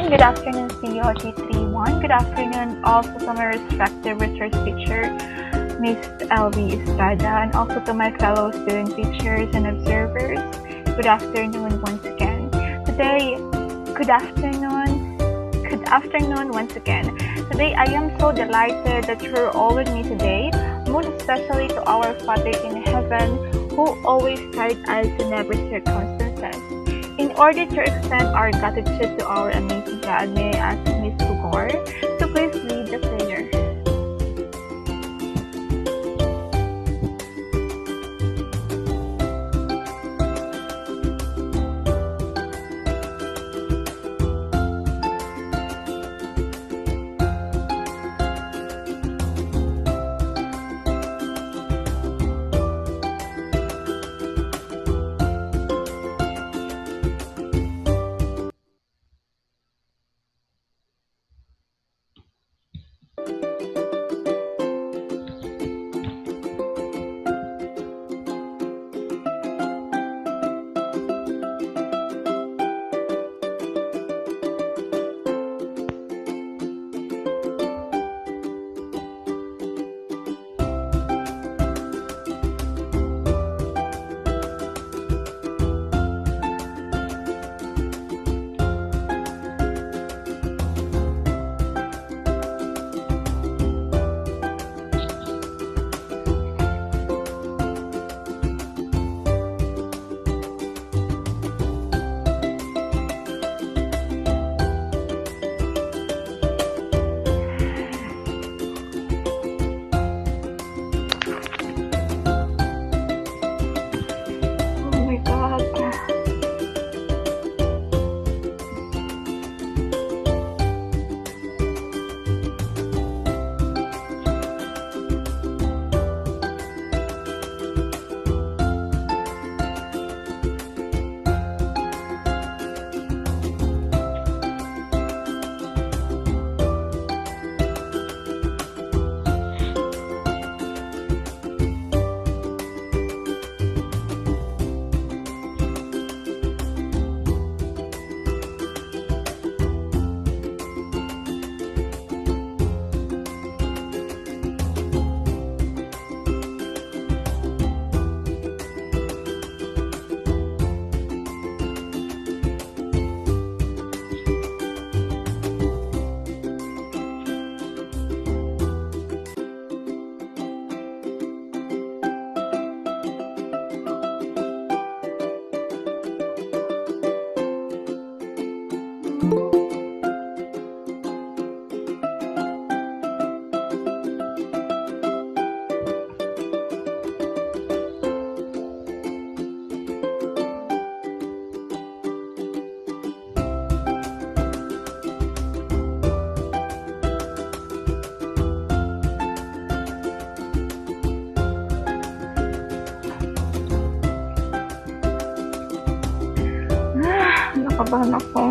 Good afternoon, COG31. Good afternoon also to my respective research teacher, Miss LV Estrada, and also to my fellow student teachers and observers. Good afternoon once again. Good afternoon once again. Today, I am so delighted that you're all with me today, most especially to our Father in Heaven, who always guides us in every circumstances. In order to extend our gratitude to our amazing God, may I ask Miss Tugor to please lead the prayer. Oh my God. Nakabahan ako.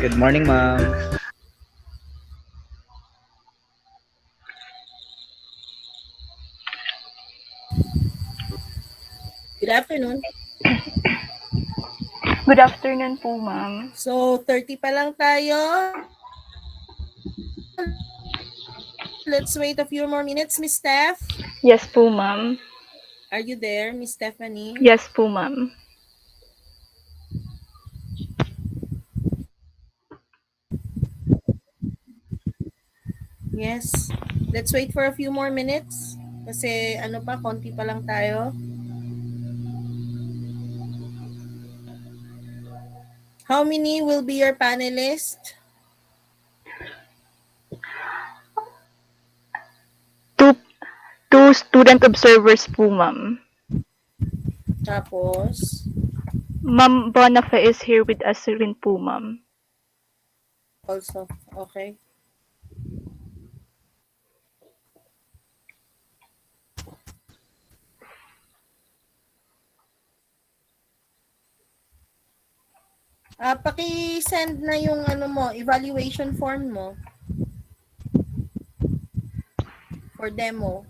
Good morning, ma'am. Good afternoon. Good afternoon po, ma'am. So, 30 pa lang tayo. Let's wait a few more minutes, Miss Steph. Yes po, ma'am. Are you there, Miss Stephanie? Yes po, ma'am. Yes. Let's wait for a few more minutes. Kasi ano pa, konti pa lang tayo. How many will be your panelists? Two, two student observers po, ma'am. Tapos, Ma'am Bonafe is here with us rin po, ma'am. also, okay. Paki-send na yung ano mo, evaluation form mo for demo.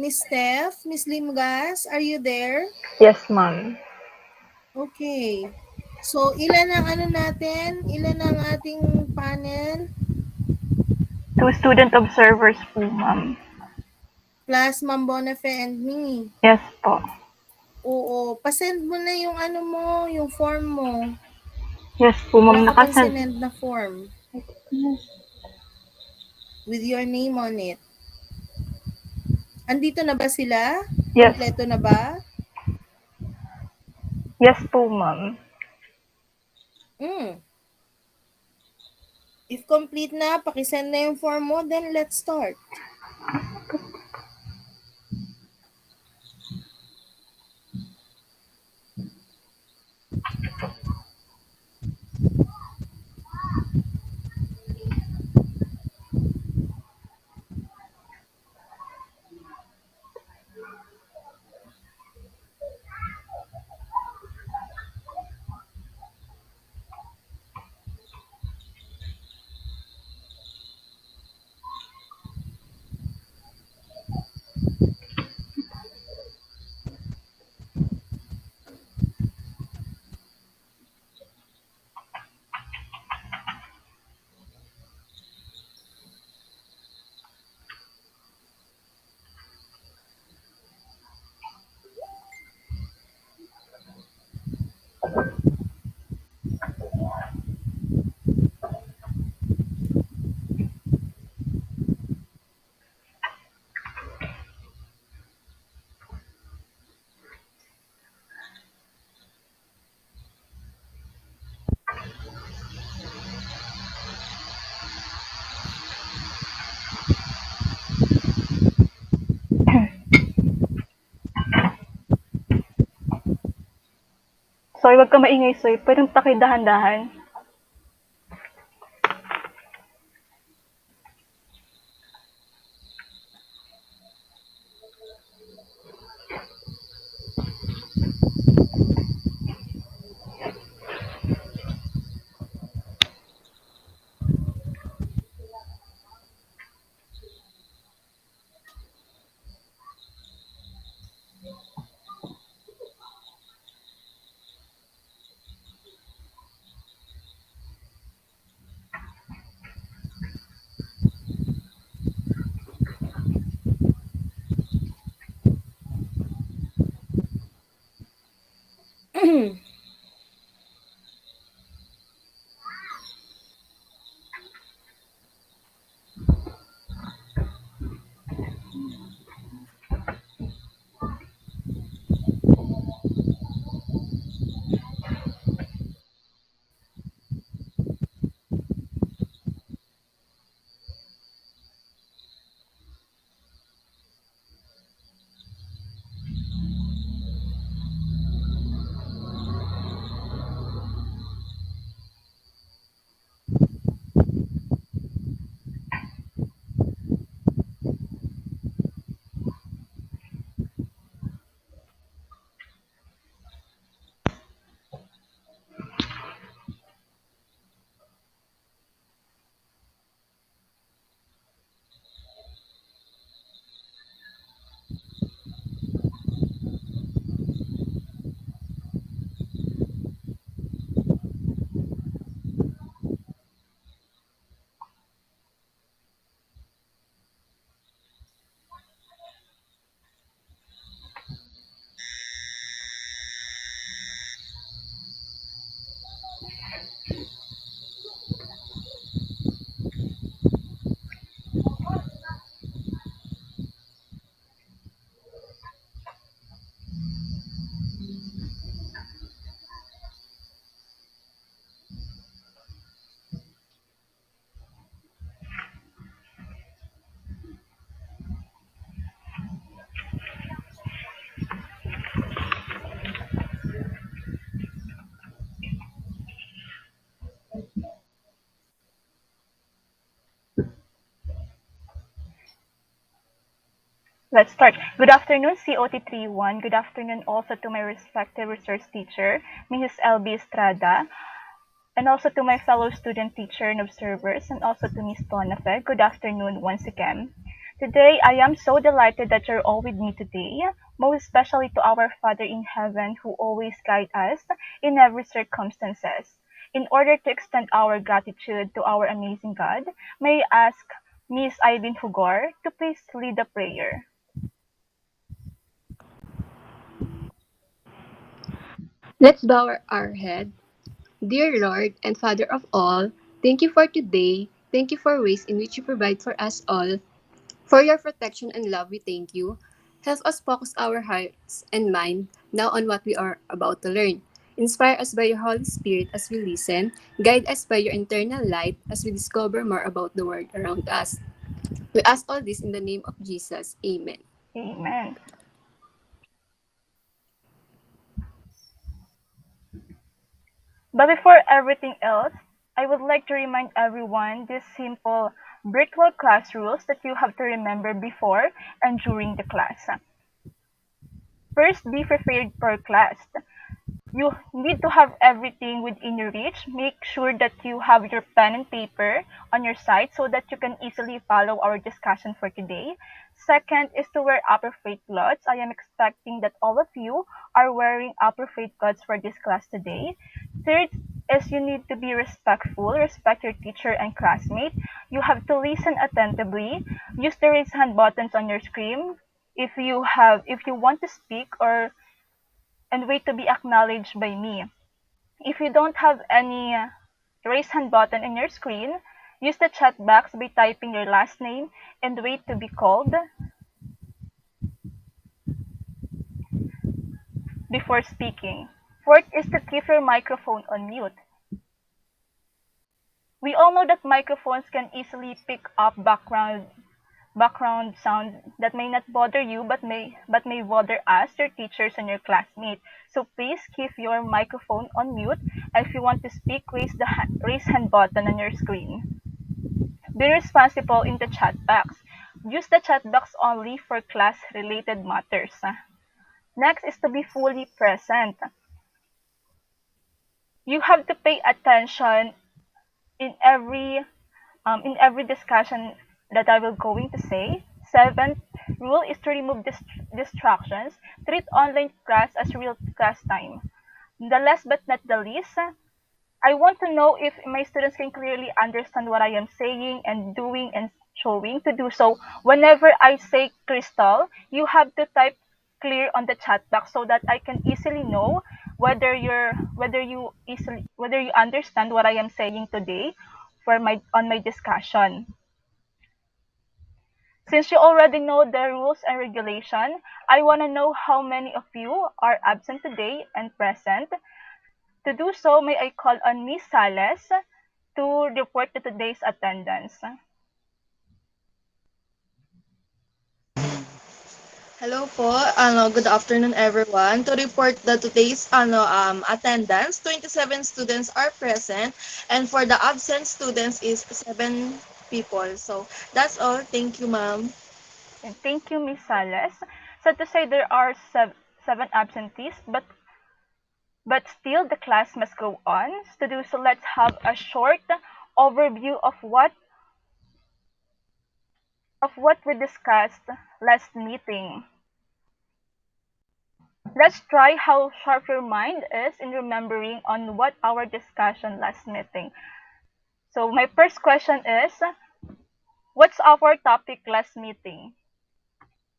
Miss Steph, Miss Limgas, are you there? Yes, ma'am. Okay. So, ilan ang ano natin? Ilan ang ating panel? 2 student observers po, ma'am. Plus Ma'am Bonafe and me. Yes po. Oo. Pasend mo na yung ano mo, yung form mo. Yes po, Wala ma'am. ka pang Nakasend. sinend na form with your name on it. Andito na ba sila? Yes. Kompleto na ba? Yes po, ma'am. Mm. If complete na, pakisend na yung form mo, then let's start. Soy, wag ka maingay, Soy. Pwedeng pakidahan-dahan. Let's start. Good afternoon, COT31. Good afternoon also to my respective resource teacher, Mrs. LB Estrada, and also to my fellow student teacher and observers, and also to Ms. Tonafe. Good afternoon once again. Today, I am so delighted that you're all with me today, most especially to our Father in heaven who always guides us in every circumstances. In order to extend our gratitude to our amazing God, may I ask Miss Eileen Hugor to please lead the prayer. Let's bow our head. Dear Lord and Father of all, thank you for today. Thank you for ways in which you provide for us all. For your protection and love, we thank you. Help us focus our hearts and mind now on what we are about to learn. Inspire us by your Holy Spirit as we listen. Guide us by your internal light as we discover more about the world around us. We ask all this in the name of Jesus. Amen. Amen. But before everything else, I would like to remind everyone these simple virtual class rules that you have to remember before and during the class. First, be prepared for class. You need to have everything within your reach. Make sure that you have your pen and paper on your side so that you can easily follow our discussion for today. Second is to wear appropriate clothes. I am expecting that all of you are wearing appropriate clothes for this class today. Third is you need to be respectful, respect your teacher and classmate. You have to listen attentively. Use the raise hand buttons on your screen if you want to speak or and wait to be acknowledged by me. If you don't have any raise hand button in your screen, use the chat box by typing your last name and wait to be called before speaking. Fourth is to keep your microphone on mute. We all know that microphones can easily pick up background sound that may not bother you but may bother us, your teachers and your classmates. So please keep your microphone on mute. If you want to speak, raise hand button on your screen. Be responsible in the chat box. Use the chat box only for class related matters. Next is to be fully present. You have to pay attention in every discussion that I will going to say. Seventh rule is to remove distractions. Treat online class as real class time. The last but not the least, I want to know if my students can clearly understand what I am saying and doing and showing. To do so, whenever I say crystal, you have to type clear on the chat box so that I can easily know whether you understand what I am saying today for my discussion. Since you already know the rules and regulation, I want to know how many of you are absent today and present. To do so, may I call on Miss Sales to report to today's attendance. Hello po. Good afternoon everyone. To report the today's attendance, 27 students are present and for the absent students is 7 people. So that's all. Thank you, ma'am. And thank you, Miss Sales. So to say there are seven absentees, but still the class must go on. To do so, let's have a short overview of what we discussed last meeting. Let's try how sharp your mind is in remembering on what our discussion last meeting. So my first question is, what's our topic last meeting?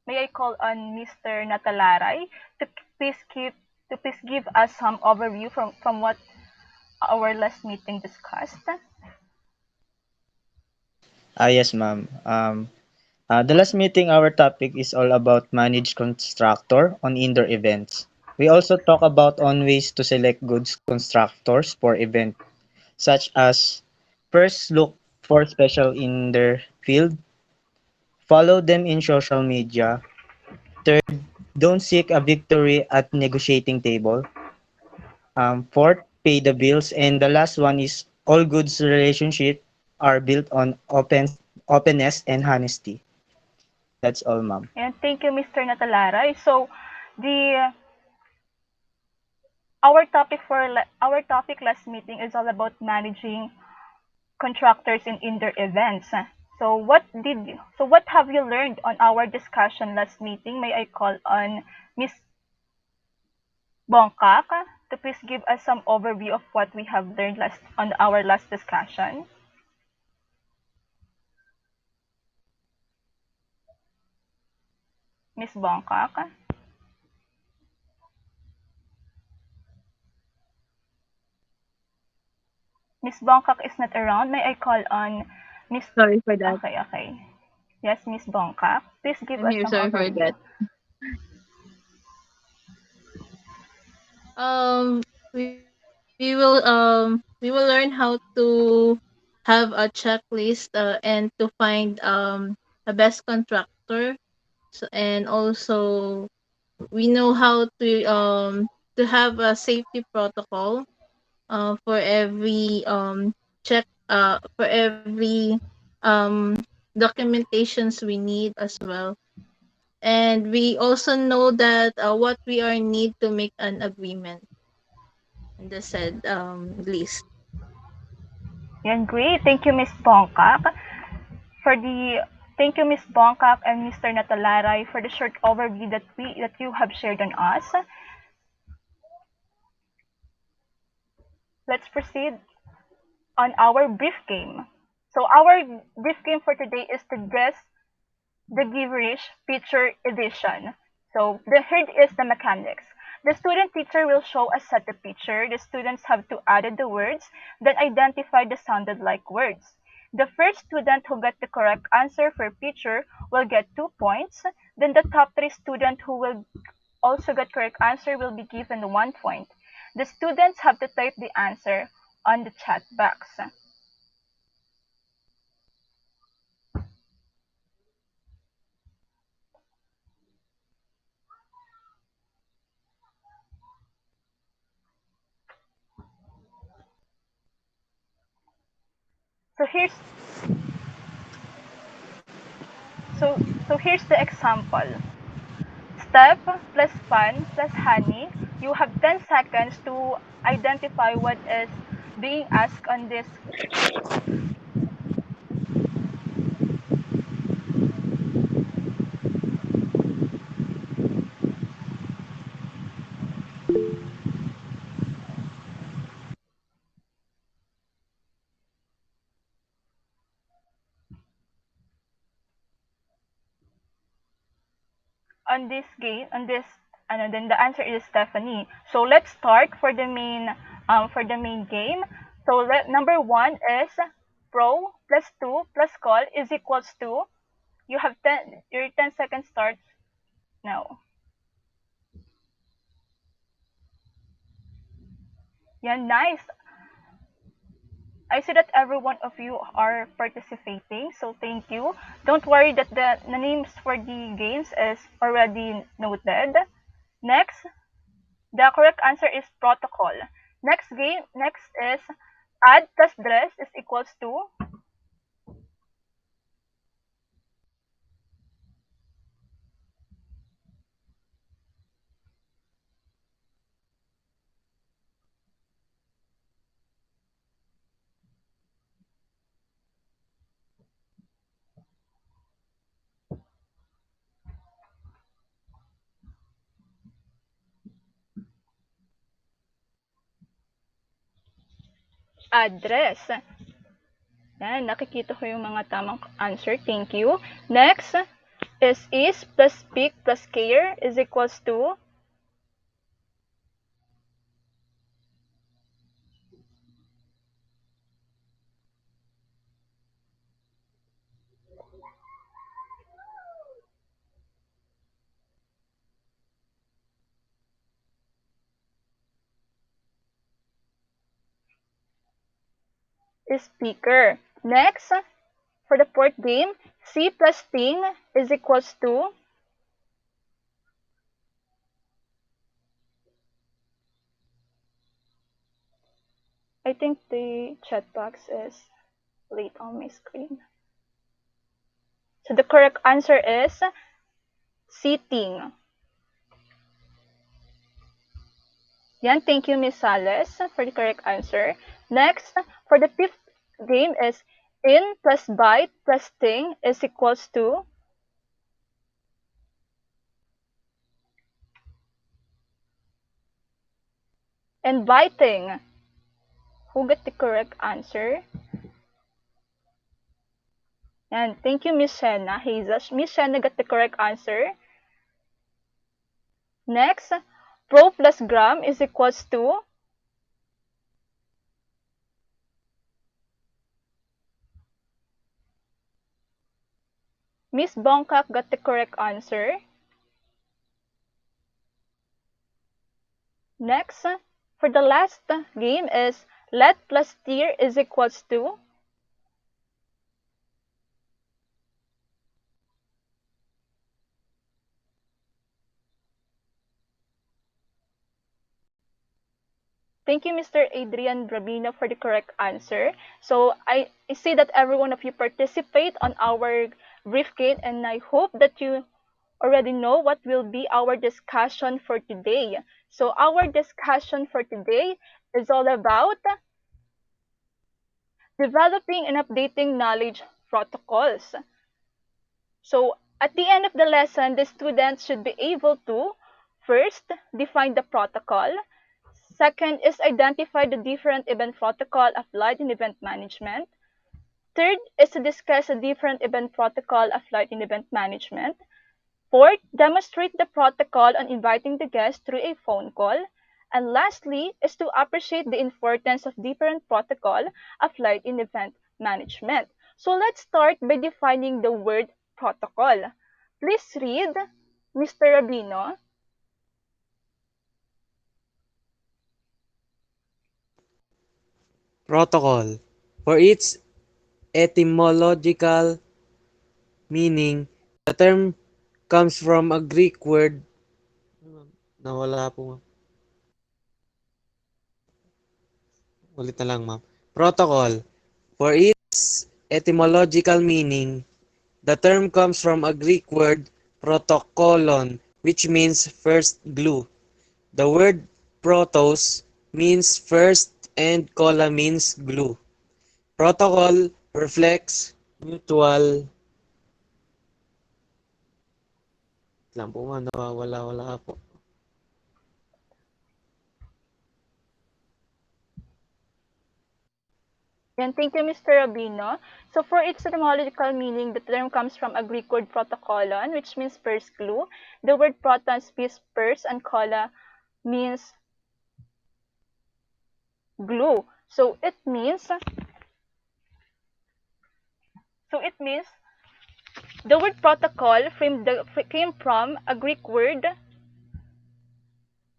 May I call on Mr. Natalaray to please give us some overview from what our last meeting discussed? Yes, ma'am. The last meeting, our topic is all about managed constructor on indoor events. We also talk about on ways to select good constructors for event, such as first look for special in their field, follow them in social media. Third, don't seek a victory at negotiating table. Fourth, pay the bills. And the last one is all goods relationship are built on openness and honesty. That's all, ma'am. And thank you, Mr. Natalaray. So the our topic last meeting is all about managing contractors in indoor events. What have you learned on our discussion last meeting? May I call on Miss Bongkak to please give us some overview of what we have learned last on our last discussion. Miss Bongkak. Miss Bongkak is not around. May I call on Miss Sorry for that. Okay, okay. Yes, Miss Bongkak. Please give I'm us here. some Sorry for overview. that. Um, we will learn how to have a checklist and to find a best contractor. So, and also we know how to have a safety protocol for every for every um documentations we need as well. And we also know that what we are need to make an agreement in the said list. Yan, great. Thank you, Miss Bongkak, for the thank you, Miss Bongkak and Mr. Natalaray, for the short overview that you have shared on us. Let's proceed on our brief game. So our brief game for today is to guess the Giverish Feature Edition. So the here is the mechanics. The student teacher will show a set of picture. The students have to add the words, then identify the sounded like words. The first student who get the correct answer for picture will get 2 points. Then the top three student who will also get correct answer will be given 1 point. The students have to type the answer on the chat box. So here's the example. Step plus pan plus honey. You have 10 seconds to identify what is being asked on this game on this and then the answer is Stephanie. So let's start for the main game. So number 1 is pro plus 2 plus call is equals to you have 10 your 10 seconds starts now. Yeah, nice. I see that every one of you are participating, so thank you. Don't worry that the names for the games is already noted. Next, the correct answer is protocol. Next is add plus dress is equals to address. Yan, nakikita ko yung mga tamang answer. Thank you. Next is plus speak plus care is equals to speaker. Next, for the fourth game, C plus thing is equals to I think the chat box is late on my screen. So the correct answer is sitting. Yan, thank you, Miss Sales, for the correct answer. Next, for the fifth game is In plus bite plus sting is equals to inviting. Who got the correct answer? And thank you, Miss Shenna. Hazel. Miss Shenna got the correct answer. Next, pro plus gram is equals to Miss Bongkak got the correct answer. Next, for the last game is let plus steer is equals to Thank you, Mr. Adrian Rabino, for the correct answer. So I see that every one of you participate on our brief game, and I hope that you already know what will be our discussion for today. So our discussion for today is all about developing and updating knowledge protocols. So at the end of the lesson, the students should be able to first define the protocol. Second is identify the different event protocol applied in event management. Third is to discuss a different event protocol applied in event management. Fourth, demonstrate the protocol on inviting the guest through a phone call. And lastly is to appreciate the importance of different protocol applied in event management. So let's start by defining the word protocol. Please read, Mr. Rabino. Protocol. For its etymological meaning, the term comes from a Greek word. Nawala po, ma'am. Ulit na lang, ma'am. Protocol. For its etymological meaning, the term comes from a Greek word protokolon, which means first glue. The word protos means first and cola means glue. Protocol reflects mutual lang po nga, nawawala-wala po. And thank you, Mr. Rabino. So for its etymological meaning, the term comes from a Greek word protokolon, which means first glue. The word proton means first and kola means glue. So it means the word protocol came from a Greek word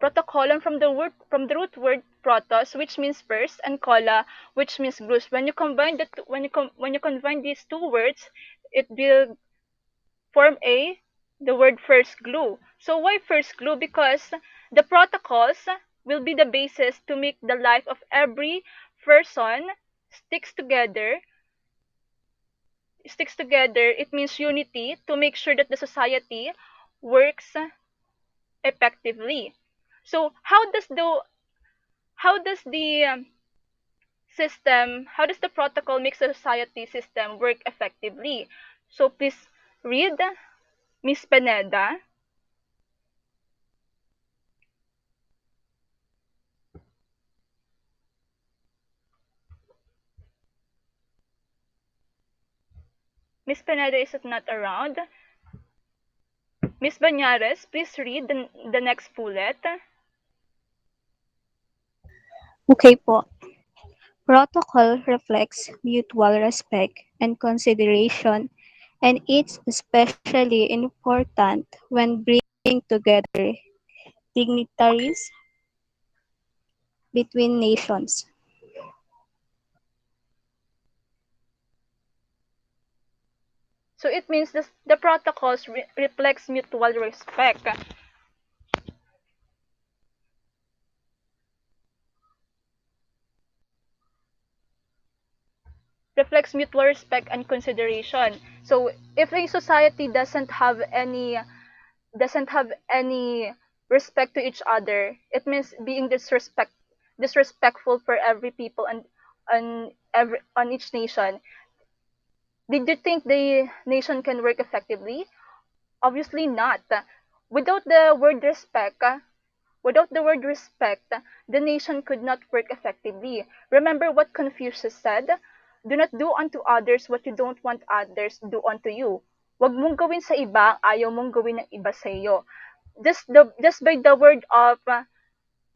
protocolon from the root word protos, which means first, and kola, which means glues. When you combine when you combine these two words, it will form the word first glue. So why first glue? Because the protocols will be the basis to make the life of every person sticks together. Sticks together, it means unity to make sure that the society works effectively. So how does the protocol make the society system work effectively? So please read, Miss Pineda. Miss Pineda is not around. Miss Banyares, please read the next bullet. Okay po. Protocol reflects mutual respect and consideration, and it's especially important when bringing together dignitaries between nations. So it means the protocols reflects mutual respect. Reflects mutual respect and consideration. So if a society doesn't have any respect to each other, it means being disrespectful for every people and on each nation. Did you think the nation can work effectively? Obviously not. Without the word respect, without the word respect, the nation could not work effectively. Remember what Confucius said? Do not do unto others what you don't want others to do unto you. Huwag mong gawin sa iba ang ayaw mong gawin ng iba sa iyo. Just by the word of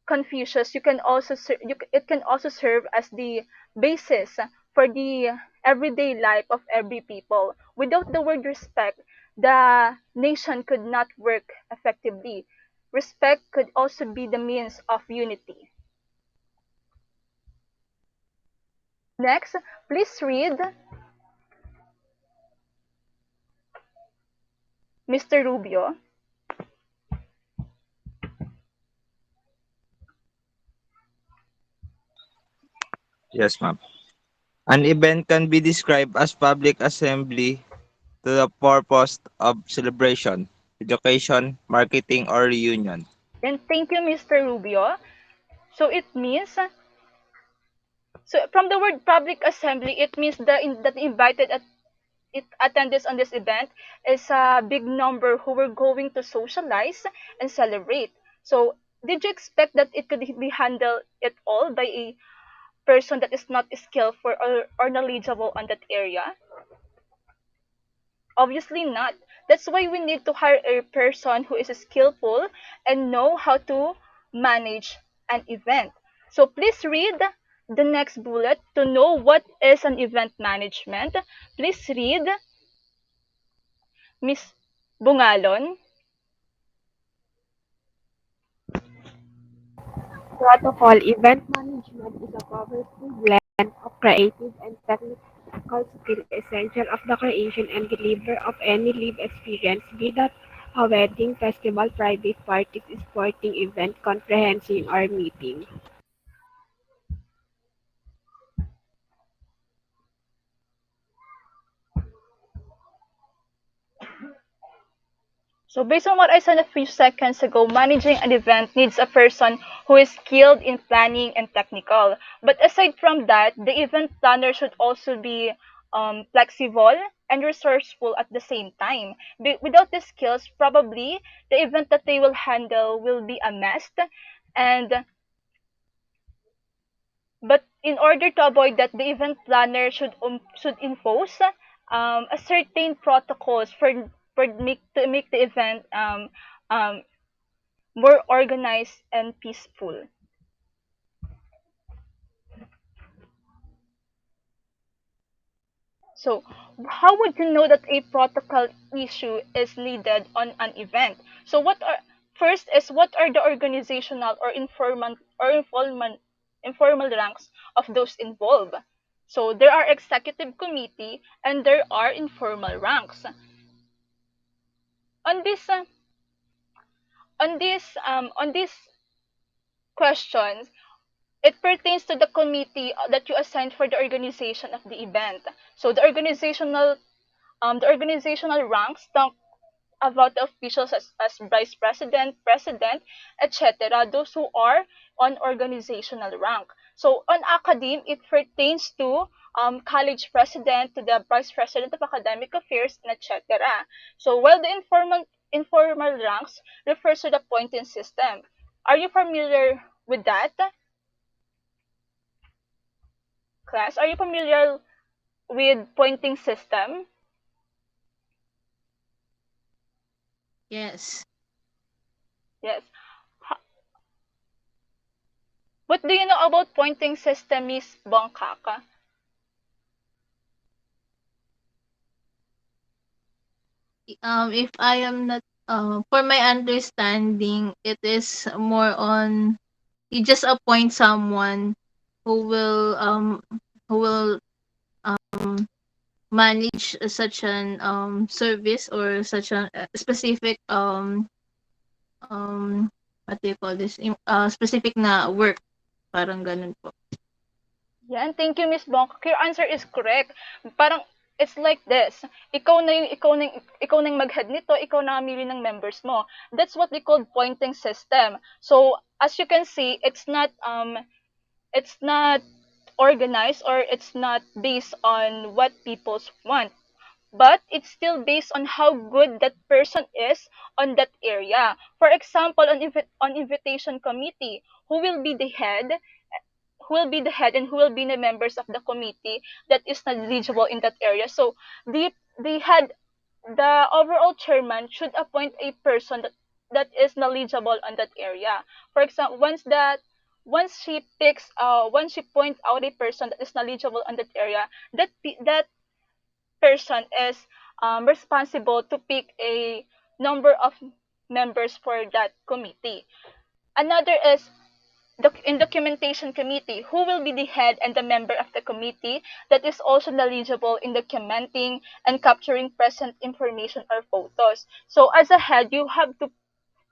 Confucius, it can also serve as the basis for the everyday life of every people. Without the word respect, the nation could not work effectively. Respect could also be the means of unity. Next, please read Mr. Rubio. Yes, ma'am. An event can be described as public assembly to the purpose of celebration, education, marketing, or reunion. And thank you, Mr. Rubio. So it means, so from the word public assembly, it means that invited attendance on this event is a big number who were going to socialize and celebrate. So, did you expect that it could be handled at all by a person that is not skillful or knowledgeable on that area? Obviously not. That's why we need to hire a person who is skillful and know how to manage an event. So please read the next bullet to know what is an event management. Please read Miss Bungalon. Protocol event management is a powerful blend of creative and technical skill essential of the creation and delivery of any live experience, be that a wedding, festival, private parties, sporting event, comprehensive, or meeting. So based on what I said a few seconds ago, managing an event needs a person who is skilled in planning and technical. But aside from that, the event planner should also be flexible and resourceful at the same time. Without the skills, probably the event that they will handle will be a mess. And but in order to avoid that, the event planner should impose a certain protocols to make the event um, more organized and peaceful. So, how would you know that a protocol issue is needed on an event? So, what are the organizational or informal ranks of those involved? So, there are executive committee and there are informal ranks. On this on these questions, it pertains to the committee that you assigned for the organization of the event. So the organizational ranks talk about the officials as vice president, president, etc. Those who are on organizational rank. So on academe, it pertains to college president, to the vice president of academic affairs, and etc. So while the informal ranks refers to the pointing system. Are you familiar with that, class? Are you familiar with pointing system? Yes. Yes. Ha- What do you know about pointing system, Miss Bongkaka? If I am not, for my understanding, it is more on you just appoint someone who will um who will manage such an service or such a specific what do you call this, specific na work, parang ganun po. Yan, thank you, Miss Bongkaka. Your answer is correct. Parang, it's like this. Ikaw na yung mag-head nito, ikaw na mamili ng members mo. That's what they call pointing system. So, as you can see, it's not organized or it's not based on what people want, but it's still based on how good that person is on that area. For example, on invitation committee, who will be the head, and who will be the members of the committee that is knowledgeable in that area. So the head, the overall chairman should appoint a person that is knowledgeable on that area. For example, once she points out a person that is knowledgeable on that area, that person is responsible to pick a number of members for that committee. Another is in documentation committee, who will be the head and the member of the committee that is also knowledgeable in documenting and capturing present information or photos. So as a head, you have to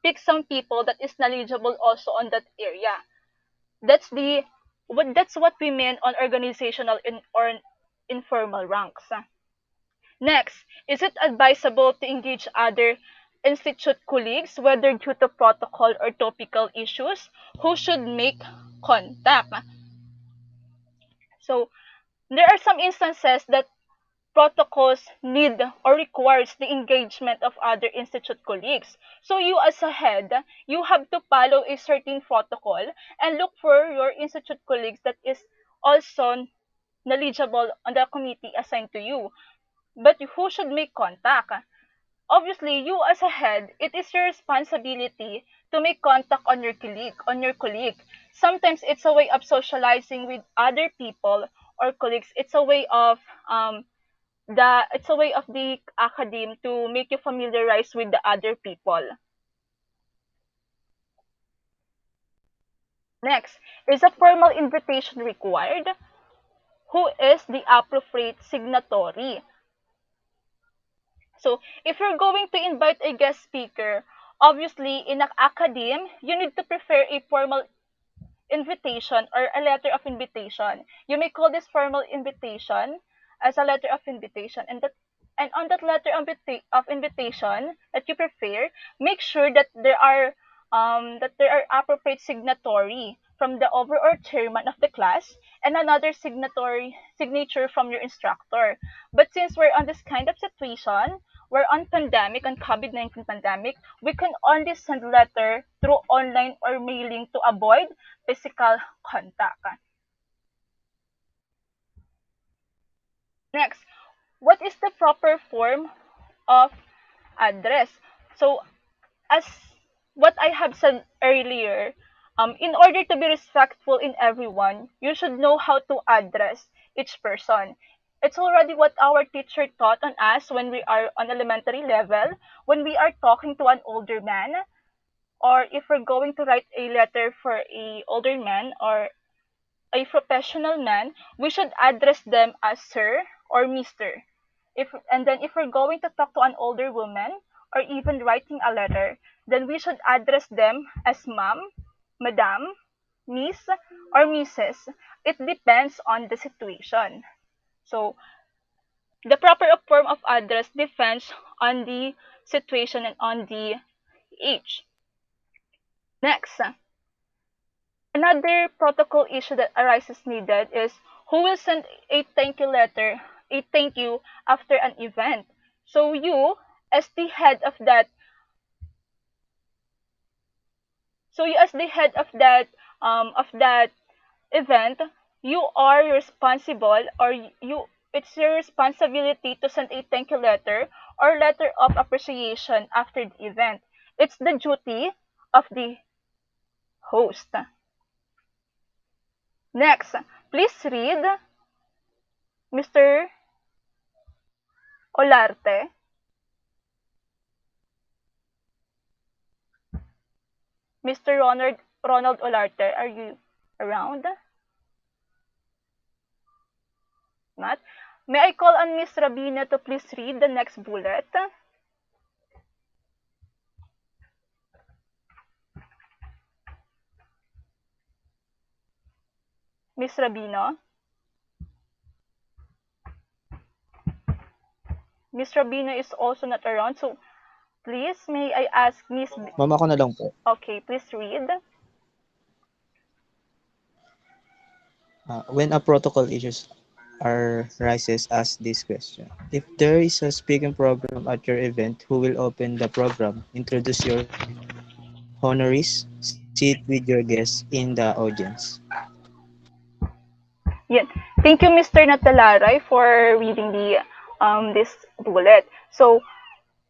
pick some people that is knowledgeable also on that area. That's what we mean on organizational or informal ranks. Next, is it advisable to engage other institute colleagues, whether due to protocol or topical issues? Who should make contact? So, there are some instances that protocols need or requires the engagement of other institute colleagues. So you as a head, you have to follow a certain protocol and look for your institute colleagues that is also knowledgeable on the committee assigned to you. But who should make contact? Obviously, you as a head, it is your responsibility to make contact on your colleague. Sometimes it's a way of socializing with other people or colleagues. It's a way of the academe to make you familiarize with the other people. Next, is a formal invitation required? Who is the appropriate signatory? So, if you're going to invite a guest speaker, obviously in an academe, you need to prepare a formal invitation or a letter of invitation. You may call this formal invitation as a letter of invitation, and on that letter of invitation that you prepare, make sure that there are appropriate signatory from the overall chairman of the class and another signature from your instructor. But since we're on this kind of situation, we're on COVID-19 pandemic, we can only send letter through online or mailing to avoid physical contact. Next, what is the proper form of address? So, as what I have said earlier, in order to be respectful in everyone, you should know how to address each person. It's already what our teacher taught on us when we are on elementary level, when we are talking to an older man, or if we're going to write a letter for a older man or a professional man, we should address them as sir or mister. If we're going to talk to an older woman or even writing a letter, then we should address them as ma'am, madam, miss, or Mrs. It depends on the situation. So the proper form of address depends on the situation and on the age. Next, another protocol issue that arises needed is who will send a thank you letter, a thank you after an event. So you, as the head of that, so you as the head of that event, you are responsible, or you it's your responsibility to send a thank you letter or letter of appreciation after the event. It's the duty of the host. Next, please read Mr. Olarte. Mr. Ronald Olarte, are you around? Not. May I call on Miss Rabina to please read the next bullet? Miss Rabino? Miss Rabino is also not around, so please, may I ask Miss... Ma'am, ako na lang po. Okay, please read. when a protocol issues arises, ask this question. If there is a speaking program at your event, who will open the program? Introduce your honorees. Sit with your guests in the audience. Yan. Thank you, Mr. Natalaray, for reading the this bullet. So,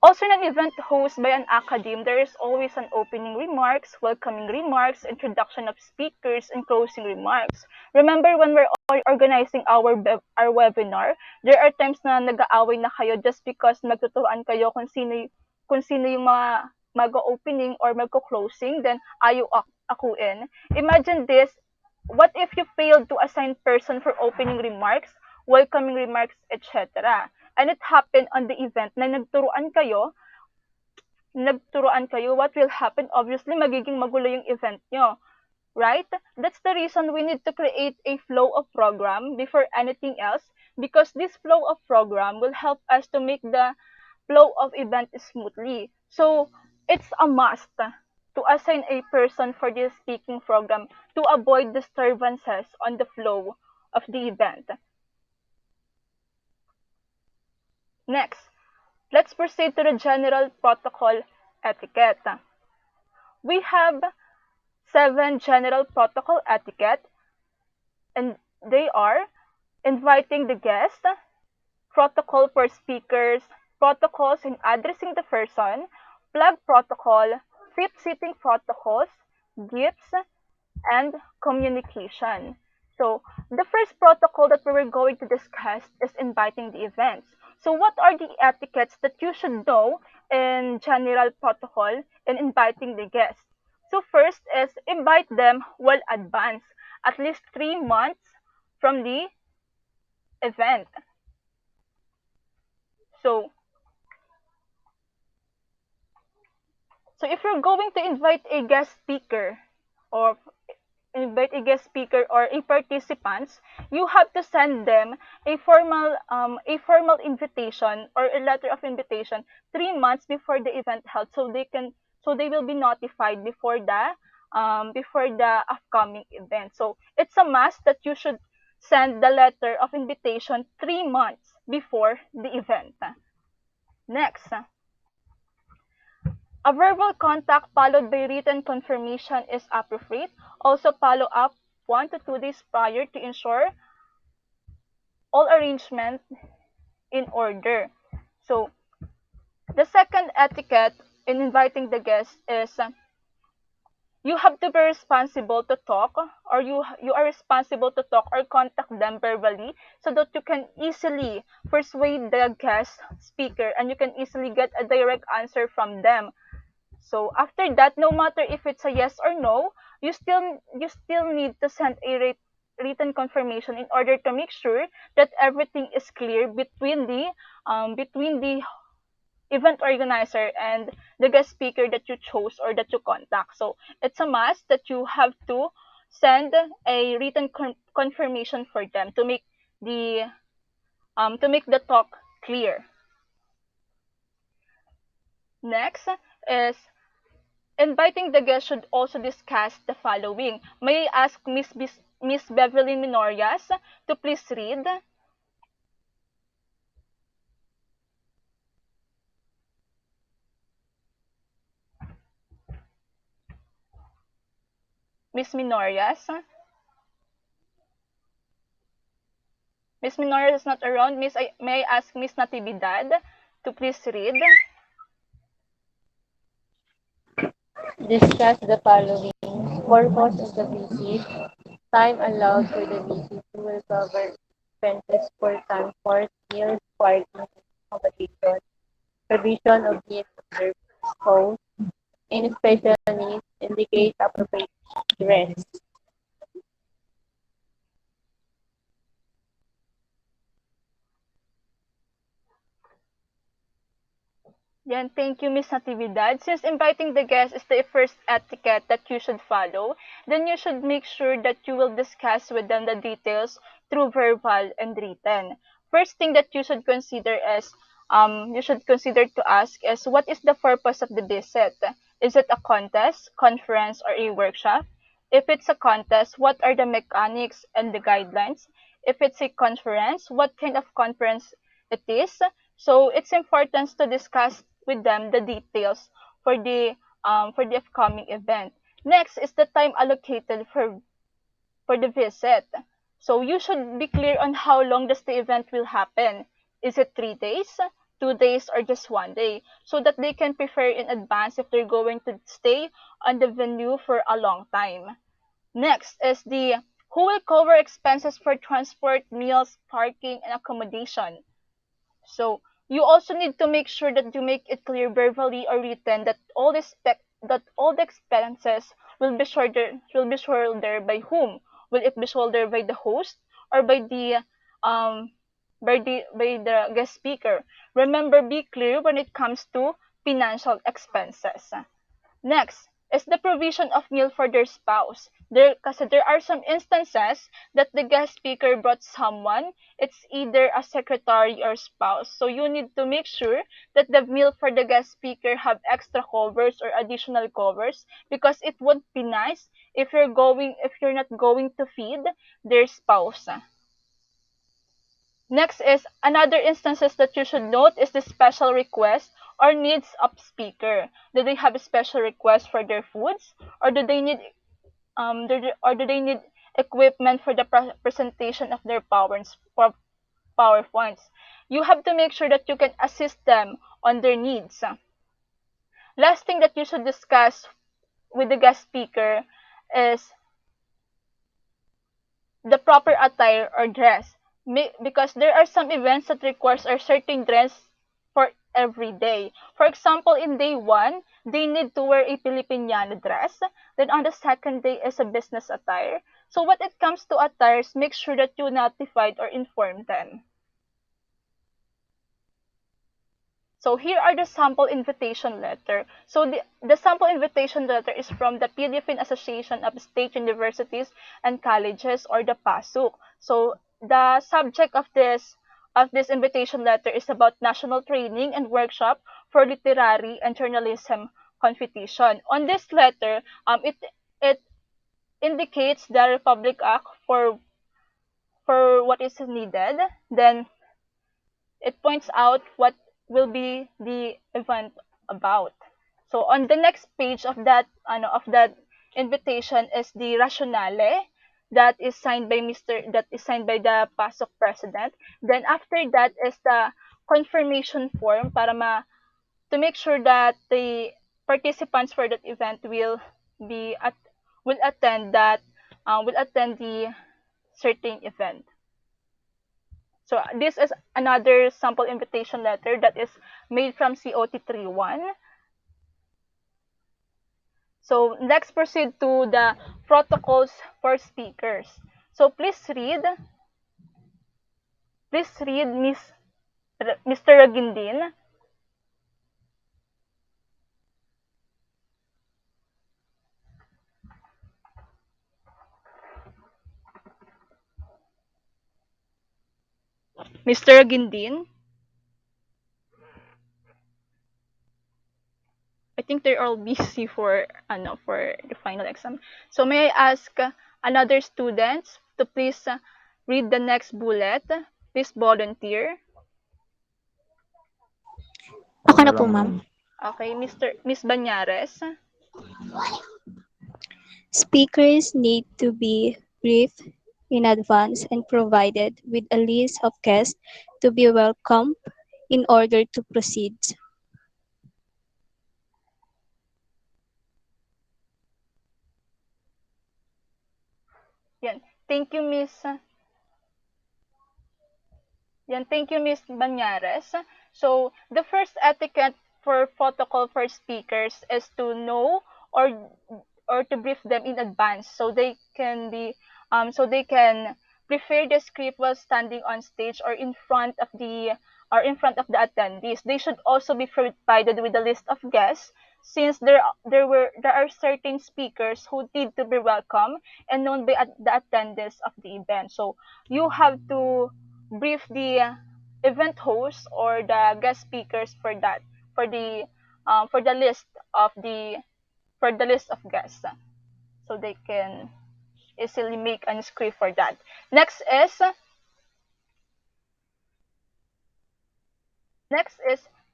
also, in an event hosted by an academe, there is always an opening remarks, welcoming remarks, introduction of speakers, and closing remarks. Remember when we're organizing our webinar, there are times na nag-aaway na kayo just because magtuturuan kayo kung sino yung mga mag-opening or magko-closing, then ayaw akuin. Imagine this, what if you failed to assign person for opening remarks, welcoming remarks, etc. And it happened on the event na nagturuan kayo, what will happen? Obviously, magiging magulo yung event nyo. Right? That's the reason we need to create a flow of program before anything else, because this flow of program will help us to make the flow of event smoothly. So, it's a must to assign a person for this speaking program to avoid disturbances on the flow of the event. Next, let's proceed to the general protocol etiquette. We have 7 general protocol etiquette, and they are inviting the guest, protocol for speakers, protocols in addressing the person, flag protocol, fit sitting protocols, gifts, and communication. So, the first protocol that we were going to discuss is inviting the events. So, what are the etiquettes that you should know in general protocol in inviting the guests? So, first is invite them well advanced, at least 3 months from the event. So, so if you're going to or invite a guest speaker or a participants, you have to send them a formal invitation or a letter of invitation 3 months before the event held, so they will be notified before the upcoming event. So it's a must that you should send the letter of invitation 3 months before the event. Next, a verbal contact followed by written confirmation is appropriate. Also follow up 1 to 2 days prior to ensure all arrangements in order. So, the second etiquette in inviting the guests is you have to be responsible to talk, or you are responsible to talk or contact them verbally so that you can easily persuade the guest speaker and you can easily get a direct answer from them. So after that, no matter if it's a yes or no, you still need to send a written confirmation in order to make sure that everything is clear between the event organizer and the guest speaker that you chose or that you contact. So it's a must that you have to send a written confirmation for them to make the talk clear. Next is inviting the guest should also discuss the following. May I ask Miss Beverly Minorias to please read? Miss Minorias? Miss Minorias is not around. May I ask Miss Natividad to please read? Discuss the following: purpose of the visit, time allowed for the visit, who will cover expenses for transport, meals, parking, and accommodation, provision of gifts and service, host, any special needs, indicate appropriate dress. Yan, thank you, Miss Natividad. Since inviting the guest is the first etiquette that you should follow, then you should make sure that you will discuss with them the details through verbal and written. First thing that you should consider to ask is, what is the purpose of the visit? Is it a contest, conference, or a workshop? If it's a contest, what are the mechanics and the guidelines? If it's a conference, what kind of conference it is? So it's important to discuss with them the details for the upcoming event. Next is the time allocated for the visit. So you should be clear on how long does the event will happen. Is it 3 days, 2 days, or just 1 day? So that they can prepare in advance if they're going to stay on the venue for a long time. Next is the who will cover expenses for transport, meals, parking, and accommodation. So you also need to make sure that you make it clear verbally or written that that all the expenses will be shouldered by whom? Will it be shouldered by the host or um by the guest speaker? Remember, be clear when it comes to financial expenses. Next is the provision of meal for their spouse. Kasi there are some instances that the guest speaker brought someone, it's either a secretary or spouse. So you need to make sure that the meal for the guest speaker have extra covers or additional covers because it would be nice if you're not going to feed their spouse. Next is another instances that you should note is the special request or needs of speaker. Do they have a special request for their foods, or do they need equipment for the presentation of their PowerPoints? You have to make sure that you can assist them on their needs. Last thing that you should discuss with the guest speaker is the proper attire or dress because there are some events that requires a certain dress for every day. For example, in day one, they need to wear a Filipiniana dress. Then on the second day is a business attire. So when it comes to attires, make sure that you notified or inform them. So here are the sample invitation letter. So the sample invitation letter is from the Philippine Association of State Universities and Colleges, or the PASUC. So the subject of this invitation letter is about national training and workshop for literary and journalism competition. On this letter, it indicates the Republic Act for what is needed. Then it points out what will be the event about. So on the next page of that invitation is the rationale that is signed by the PASOK president. Then after that is the confirmation form to make sure that the participants for that event be at will attend the certain event. So this is another sample invitation letter that is made from COT 31. So let's proceed to the protocols for speakers. So please read Mr. Ragindin. Mr. Ragindin, I think they're all busy for the final exam. So may I ask another students to please read the next bullet. Please volunteer. Ako Ako na na po, lang, ma'am. ma'am. Okay, Miss Banyares. Speakers need to be briefed in advance and provided with a list of guests to be welcomed in order to proceed. Yan. Thank you, Thank you, Miss Banyares. So, the first etiquette for protocol for speakers is to know or to brief them in advance so they can prepare the script while standing on stage or in front of the attendees. They should also be provided with a list of guests since there are certain speakers who need to be welcome and known by the attendance of the event. So you have to brief the event host or the guest speakers for the for the list of guests. so they can easily make a script for that. Next is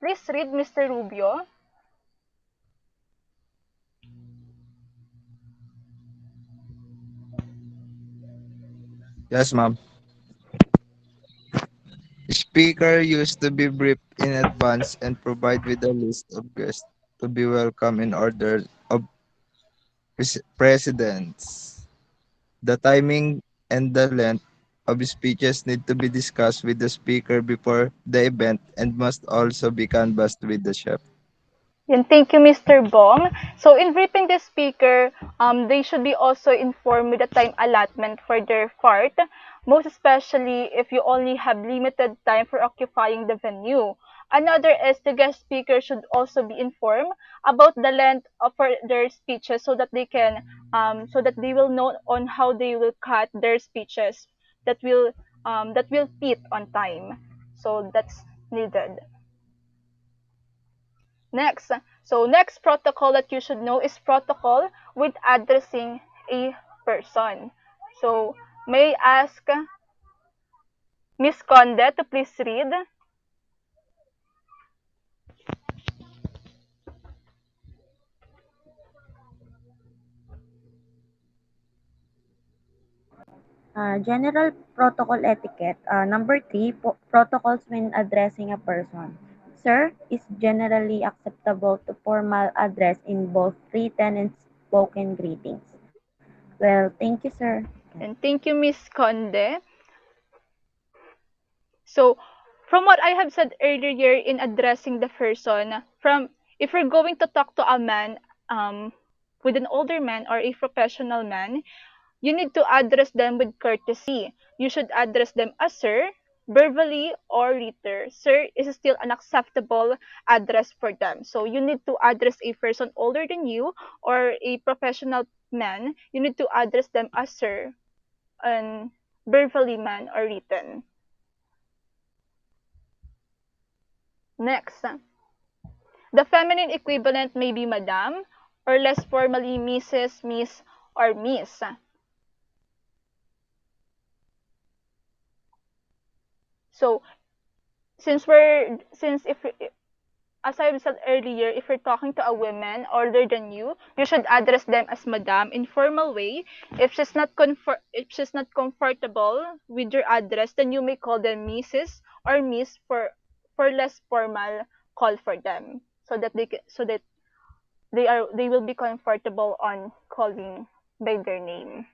please read Mr. Rubio. Yes, ma'am. Speaker used to be briefed in advance and provide with a list of guests to be welcome in order of precedence. The timing and the length of speeches need to be discussed with the speaker before the event and must also be canvassed with the chef. Yan, thank you, Mr. Bong. So, in briefing the speaker, they should be also informed with the time allotment for their part, most especially if you only have limited time for occupying the venue. Another is the guest speaker should also be informed about the length of for their speeches so that they will know on how they will cut their speeches that will fit on time. So that's needed. Next protocol that you should know is protocol with addressing a person. So, may I ask Miss Conde to please read? General protocol etiquette. Number three, protocols when addressing a person. Sir is generally acceptable to formal address in both written and spoken greetings. Well, thank you, sir. And thank you, Miss Conde. So, from what I have said earlier in addressing the person, from if you're going to talk to a man, with an older man or a professional man, you need to address them with courtesy. You should address them as sir, verbally or written. Sir is still an acceptable address for them. So you need to address a person older than you or a professional man. You need to address them as sir and verbally man or written. Next, the feminine equivalent may be madam or less formally Mrs., Miss, or Miss. So since if as I said earlier, if you're talking to a woman older than you should address them as madam in formal way. If she's not comfortable with your address, then you may call them Mrs. or Miss for less formal call for them, so that they will be comfortable on calling by their name.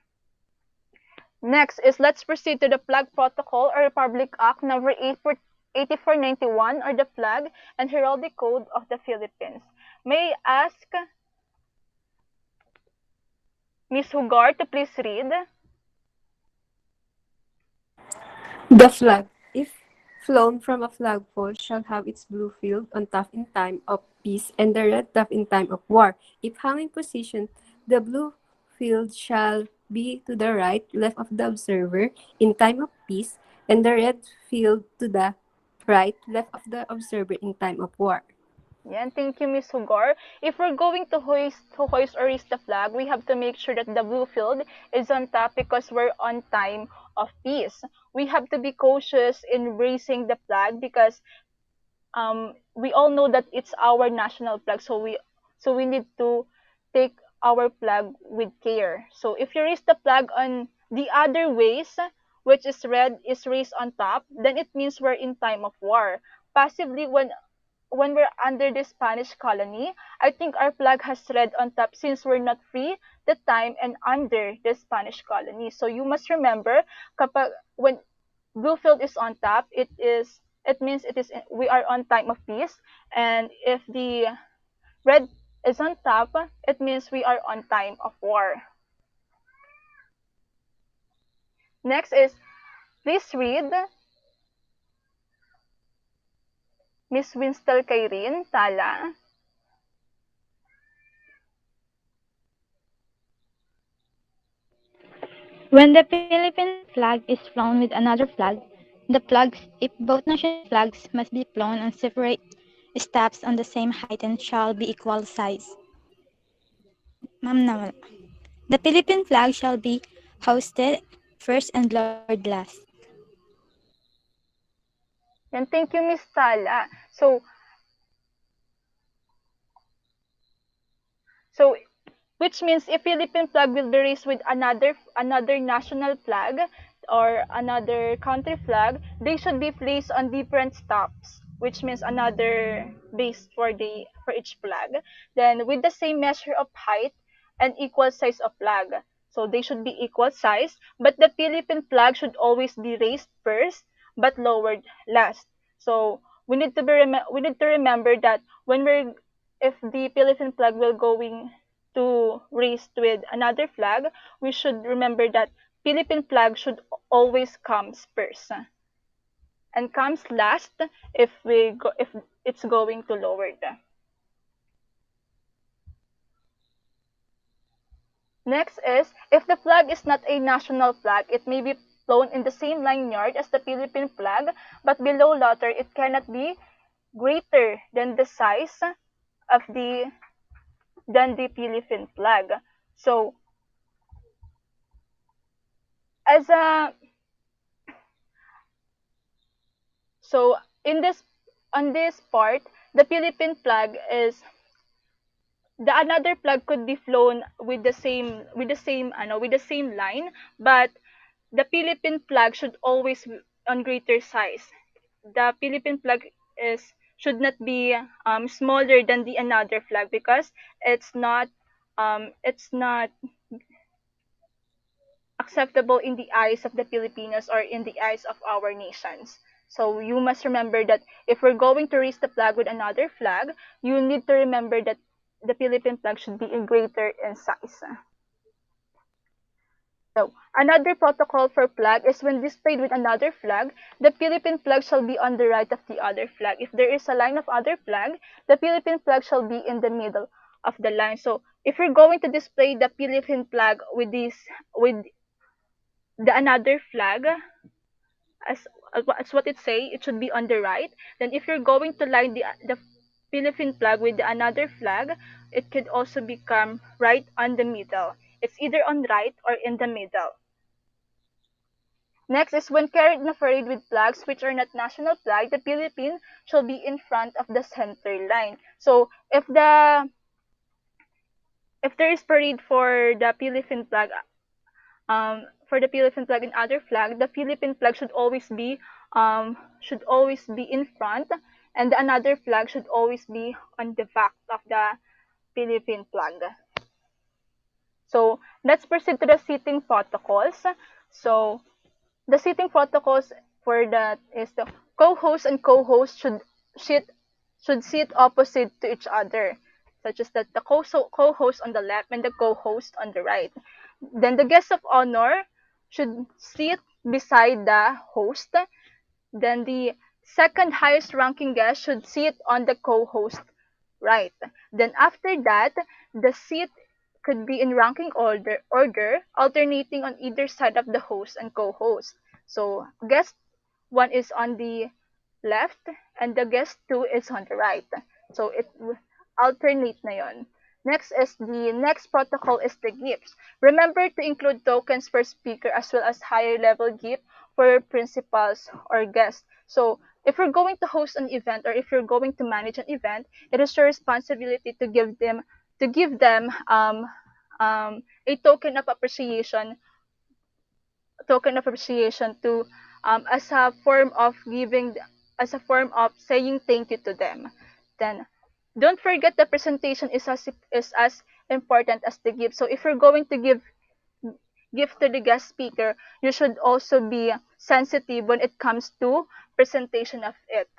Next is let's proceed to the Flag Protocol or Republic Act number 8491 or the Flag and Heraldic Code of the Philippines. May I ask Ms. Hugar to please read? The flag, if flown from a flagpole, shall have its blue field on top in time of peace and the red top in time of war. If hung in position, the blue field shall be to the right, left of the observer in time of peace, and the red field to the right, left of the observer in time of war. Yan, thank you, Ms. Hugar. If we're going to hoist or raise the flag, we have to make sure that the blue field is on top because we're on time of peace. We have to be cautious in raising the flag because we all know that it's our national flag, so we need to take our flag with care. So if you raise the flag on the other ways, which is red is raised on top, then it means we're in time of war. Possibly when we're under the Spanish colony, I think our flag has red on top since we're not free the time and under the Spanish colony. So you must remember kapag when blue field is on top, it means we are on time of peace, and if the red is on top, it means we are on time of war. Next is please read Miss Winstel Kairin Tala. When the Philippine flag is flown with another flag, the flags, if both national flags must be flown on separate staffs on the same height and shall be equal size. Ma'am na wala. The Philippine flag shall be hoisted first and lowered last. And thank you, Miss Sala. So which means if Philippine flag will be raised with another national flag or another country flag, they should be placed on different stops, which means another base for each flag. Then with the same measure of height and equal size of flag. So they should be equal size, but the Philippine flag should always be raised first but lowered last. So we need to remember that when we're if the Philippine flag will going to raised with another flag, we should remember that Philippine flag should always comes first and comes last if it's going to lowered. Next is if the flag is not a national flag, it may be flown in the same line yard as the Philippine flag, but below latter it cannot be greater than the size of the Philippine flag. So as a so in this on this part, the Philippine flag is the another flag could be flown with the same line, but the Philippine flag should always be on greater size. The Philippine flag is should not be smaller than the another flag because it's not acceptable in the eyes of the Filipinos or in the eyes of our nations. So you must remember that if we're going to raise the flag with another flag, you need to remember that the Philippine flag should be in greater in size. So another protocol for flag is when displayed with another flag, the Philippine flag shall be on the right of the other flag. If there is a line of other flag, the Philippine flag shall be in the middle of the line. So if you're going to display the Philippine flag with the another flag as what it say, it should be on the right. Then if you're going to line the Philippine flag with the another flag, it could also become right on the middle. It's either on right or in the middle. Next is when carried in a parade with flags which are not national flag, the Philippine shall be in front of the center line. So if there is parade for the Philippine flag and other flag, the Philippine flag should always be in front, and the another flag should always be on the back of the Philippine flag. So let's proceed to the seating protocols. So the seating protocols for that is the co-host and co-host sit should sit opposite to each other, such as that the co-host on the left and the co-host on the right. Then the guest of honor should sit beside the host. Then the second highest ranking guest should sit on the co-host right. Then after that, the seat could be in ranking order, alternating on either side of the host and co-host. So guest one is on the left and the guest two is on the right. So alternate na yon. Next protocol is the gifts. Remember to include tokens per speaker as well as higher level gift for principals or guests. So if you're going to host an event or if you're going to manage an event, it is your responsibility to give them a token of appreciation to as a form of saying thank you to them. Then don't forget the presentation is as important as the gift. So if you're going to give gift to the guest speaker, you should also be sensitive when it comes to presentation of it.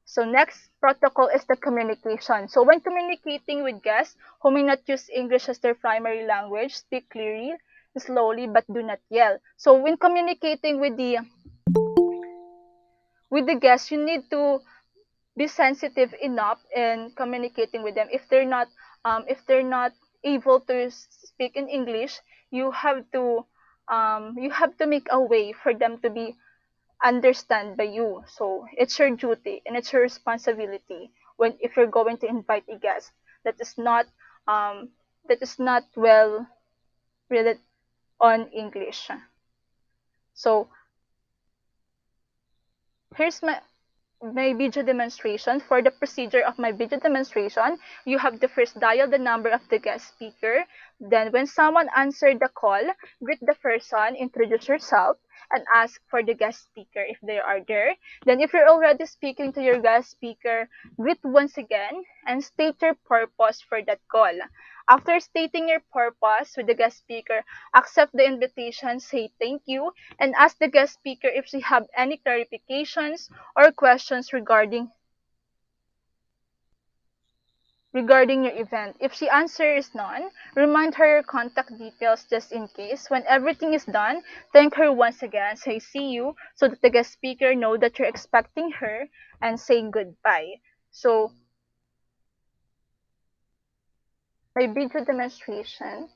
So next protocol is the communication. So when communicating with guests who may not use English as their primary language, speak clearly, slowly, but do not yell. So when communicating with the guests, you need to be sensitive enough in communicating with them. If they're not able to speak in English, you have to make a way for them to be understand by you. So it's your duty and it's your responsibility when if you're going to invite a guest that is not um that is not well read it on English. So here's my video demonstration. For the procedure of my video demonstration, you have to first dial the number of the guest speaker. Then when someone answered the call, greet the person, introduce yourself, and ask for the guest speaker if they are there. Then if you're already speaking to your guest speaker, greet once again and state your purpose for that call. After stating your purpose with the guest speaker, accept the invitation, say thank you, and ask the guest speaker if she have any clarifications or questions regarding your event. If she answers none, remind her your contact details just in case. When everything is done, thank her once again, say see you, so that the guest speaker know that you're expecting her, and say goodbye. So my video demonstration